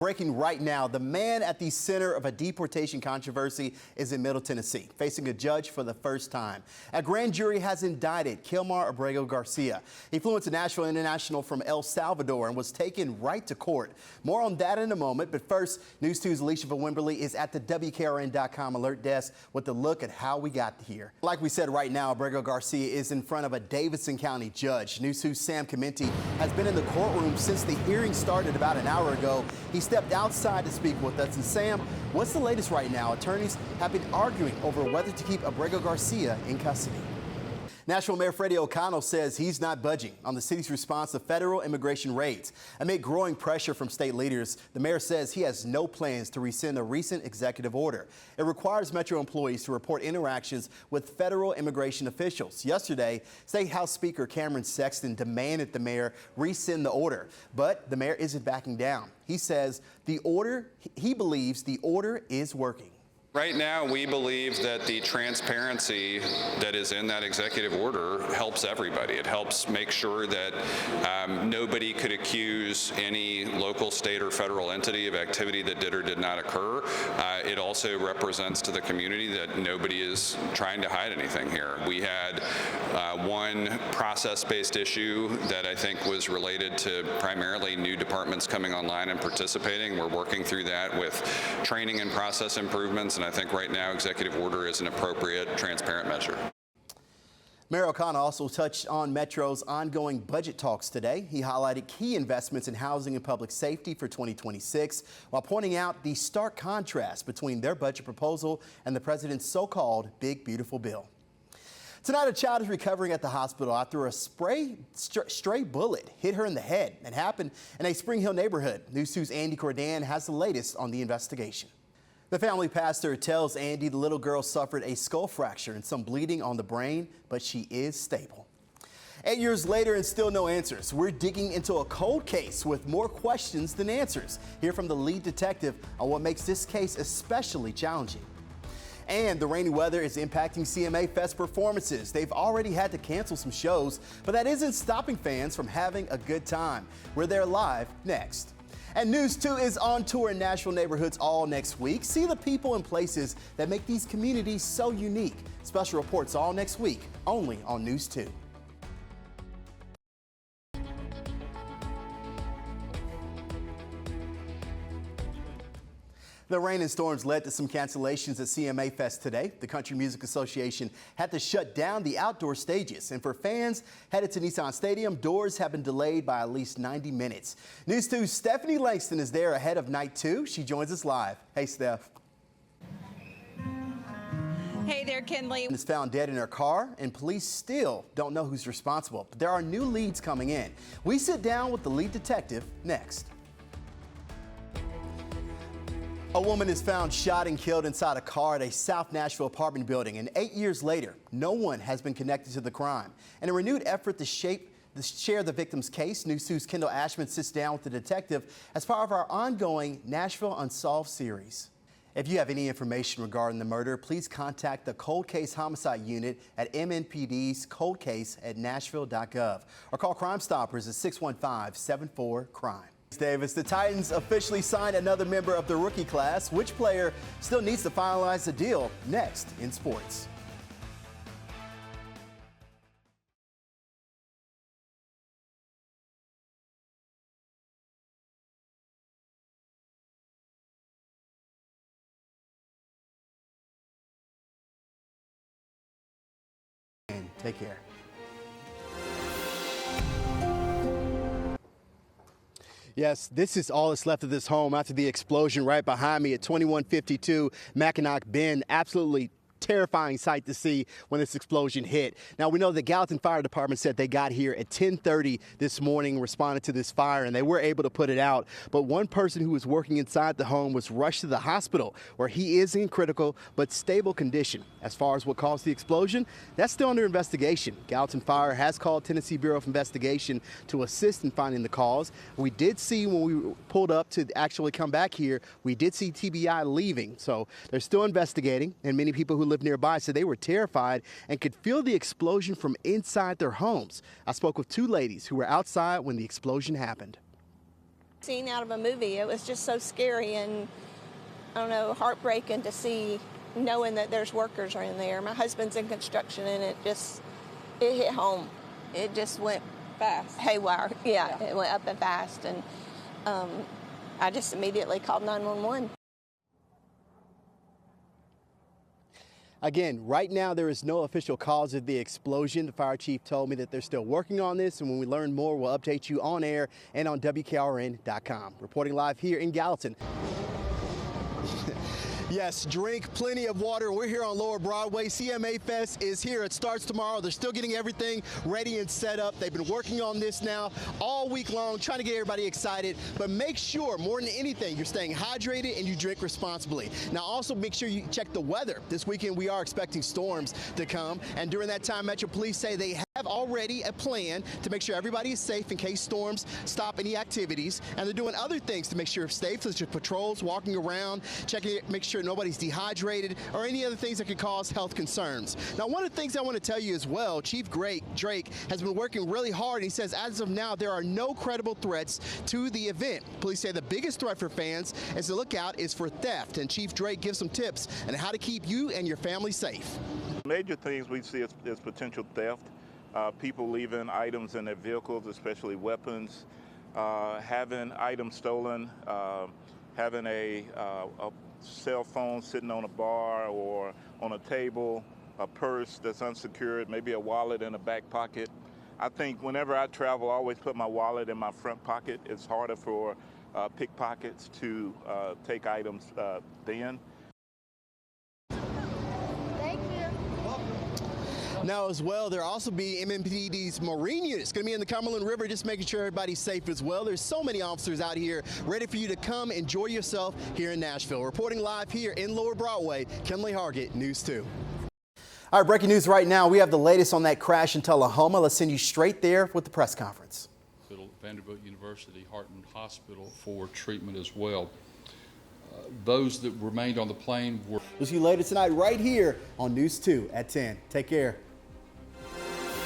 Breaking right now, the man at the center of a deportation controversy is in Middle Tennessee, facing a judge for the first time. A grand jury has indicted Kenley Hargett Garcia. He flew into Nashville International from El Salvador and was taken right to court. More on that in a moment, but first, News 2's Alicia Wimberly is at the WKRN.com alert desk with a look at how we got here. Like we said right now, Hargett Garcia is in front of a Davidson County judge. News 2's Sam Comenti has been in the courtroom since the hearing started about an hour ago. He stepped outside to speak with us. And Sam, what's the latest right now? Attorneys have been arguing over whether to keep Hargett Garcia in custody. Nashville Mayor Freddie O'Connell says he's not budging on the city's response to federal immigration raids. Amid growing pressure from state leaders, the mayor says he has no plans to rescind a recent executive order. It requires Metro employees to report interactions with federal immigration officials. Yesterday, State House Speaker Cameron Sexton demanded the mayor rescind the order, but the mayor isn't backing down. He says he believes the order is working. Right now, we believe that the transparency that is in that executive order helps everybody. It helps make sure that nobody could accuse any local, state, or federal entity of activity that did or did not occur. It also represents to the community that nobody is trying to hide anything here. We had one process-based issue that I think was related to primarily new departments coming online and participating. We're working through that with training and process improvements. And I think right now executive order is an appropriate, transparent measure. Mayor O'Connell also touched on Metro's ongoing budget talks today. He highlighted key investments in housing and public safety for 2026, while pointing out the stark contrast between their budget proposal and the president's so-called big, beautiful bill. Tonight, a child is recovering at the hospital after a stray bullet hit her in the head. It happened in a Spring Hill neighborhood. News 2's Andy Cordan has the latest on the investigation. The family pastor tells Andy the little girl suffered a skull fracture and some bleeding on the brain, but she is stable. 8 years later and still no answers. We're digging into a cold case with more questions than answers. Hear from the lead detective on what makes this case especially challenging. And the rainy weather is impacting CMA Fest performances. They've already had to cancel some shows, but that isn't stopping fans from having a good time. We're there live next. And News 2 is on tour in Nashville neighborhoods all next week. See the people and places that make these communities so unique. Special reports all next week, only on News 2. The rain and storms led to some cancellations at CMA Fest today. The Country Music Association had to shut down the outdoor stages. And for fans headed to Nissan Stadium, doors have been delayed by at least 90 minutes. News 2's Stephanie Langston is there ahead of night 2. She joins us live. Hey, Steph. Hey there, Kenley. Is found dead in her car, and police still don't know who's responsible. But there are new leads coming in. We sit down with the lead detective next. A woman is found shot and killed inside a car at a South Nashville apartment building, and 8 years later, no one has been connected to the crime. In a renewed effort to share the victim's case, News 2's Kendall Ashman sits down with the detective as part of our ongoing Nashville Unsolved series. If you have any information regarding the murder, please contact the Cold Case Homicide Unit at MNPD's coldcase@nashville.gov or call Crime Stoppers at 615-74-CRIME. Davis, the Titans officially signed another member of the rookie class. Which player still needs to finalize the deal? Next in sports. And take care. Yes, this is all that's left of this home after the explosion right behind me at 2152 Mackinac Bend. Absolutely terrifying sight to see when this explosion hit. Now, we know the Gallatin Fire Department said they got here at 10:30 this morning, responded to this fire, and they were able to put it out. But one person who was working inside the home was rushed to the hospital, where he is in critical but stable condition. As far as what caused the explosion, that's still under investigation. Gallatin Fire has called Tennessee Bureau of Investigation to assist in finding the cause. We did see when we pulled up to actually come back here, we did see TBI leaving. So they're still investigating, and many people who live nearby said they were terrified and could feel the explosion from inside their homes. I spoke with two ladies who were outside when the explosion happened. Scene out of a movie. It was just so scary and, I don't know, heartbreaking to see, knowing that there's workers are in there. My husband's in construction, and it hit home. It just went Fast. haywire. Yeah, it went up and fast, and I just immediately called 911. Again, right now there is no official cause of the explosion. The fire chief told me that they're still working on this, and when we learn more, we'll update you on air and on WKRN.com. Reporting live here in Gallatin. Yes, drink plenty of water. We're here on Lower Broadway. CMA Fest is here. It starts tomorrow. They're still getting everything ready and set up. They've been working on this now all week long, trying to get everybody excited. But make sure, more than anything, you're staying hydrated and you drink responsibly. Now, also make sure you check the weather. This weekend, we are expecting storms to come. And during that time, Metro Police say they have already a plan to make sure everybody is safe in case storms stop any activities. And they're doing other things to make sure it's safe, such as patrols, walking around, checking it, make sure nobody's dehydrated or any other things that could cause health concerns. Now, one of the things I want to tell you as well, Chief Drake has been working really hard. He says as of now, there are no credible threats to the event. Police say the biggest threat for fans as to look out is for theft. And Chief Drake gives some tips on how to keep you and your family safe. Major things we see is potential theft. People leaving items in their vehicles, especially weapons, having items stolen, having a cell phone sitting on a bar or on a table, a purse that's unsecured, maybe a wallet in a back pocket. I think whenever I travel, I always put my wallet in my front pocket. It's harder for pickpockets to take items then. Now, as well, there'll also be MMPD's Marine units going to be in the Cumberland River, just making sure everybody's safe as well. There's so many officers out here ready for you to come enjoy yourself here in Nashville. Reporting live here in Lower Broadway, Kenley Hargett, News 2. All right, breaking news right now. We have the latest on that crash in Tullahoma. Let's send you straight there with the press conference. Vanderbilt University Heartland Hospital for treatment as well. Those that remained on the plane were... We'll see you later tonight right here on News 2 at 10. Take care.